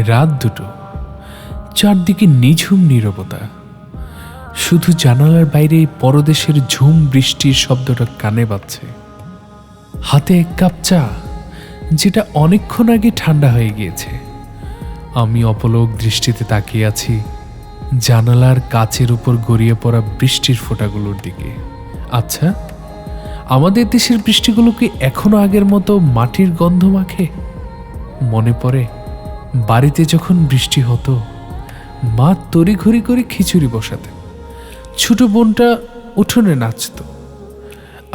রাত 2টো, চারদিকে নিঝুম নীরবতা। শুধু জানালার বাইরে পরদেশের ঝুম বৃষ্টির শব্দটা কানে বাজছে। হাতে 1 কাপ চা, যেটা অনেকক্ষণ আগে ঠান্ডা হয়ে গিয়েছে। আমি অপলক দৃষ্টিতে তাকিয়ে আছি জানালার কাচের উপর গড়িয়ে পড়া বৃষ্টির ফোঁটাগুলোর দিকে। আচ্ছা, আমাদের দেশের বৃষ্টিগুলো কি এখনো আগের মতো মাটির গন্ধ মাখে? মনে পড়ে বাড়িতে যখন বৃষ্টি হতো, মা তড়িঘড়ি করে খিচুড়ি বসাতেন, ছোট বোনটা উঠোনে নাচত,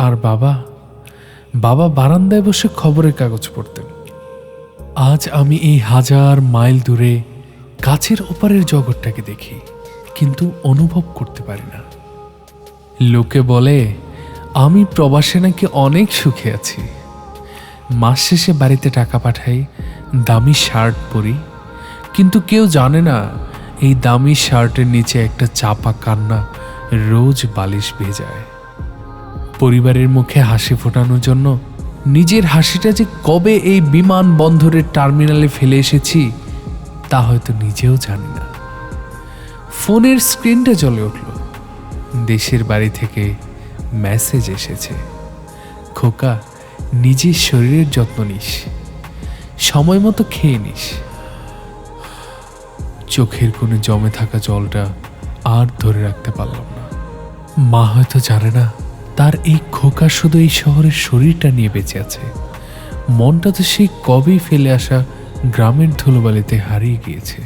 আর বাবা বারান্দায় বসে খবরের কাগজ পড়তেন। আজ আমি এই 1000 মাইল দূরে কাছের ওপারের জগৎটাকে দেখি, কিন্তু অনুভব করতে পারি না। লোকে বলে আমি প্রবাসে নাকি অনেক সুখে আছি। মাস শেষে বাড়িতে টাকা পাঠাই, দামি শার্ট পরি, কিন্তু কেউ জানে না এই দামি শার্টের নিচে একটা চাপা কান্না রোজ বালিশ ভেজায়। পরিবারের মুখে হাসি ফোটানোর জন্য নিজের হাসিটা যে কবে এই বিমানবন্দরের টার্মিনালে ফেলে এসেছি তা হয়তো নিজেও জানি না। ফোনের স্ক্রিনটা জ্বলে উঠল। দেশের বাড়ি থেকে মেসেজ এসেছে, খোকা, নিজের শরীরের যত্ন নিস, সময় মতো খেয়ে নিস। চোখের কোণে জমে থাকা জলটা আর ধরে রাখতে পারলাম না। মা হয়তো জানে না তার এই খোকা শুধু এই শহরের শরীরটা নিয়ে বেঁচে আছে, মনটা তো সেই কবেই ফেলে আসা গ্রামের ধুলোবালিতে হারিয়ে গিয়েছে।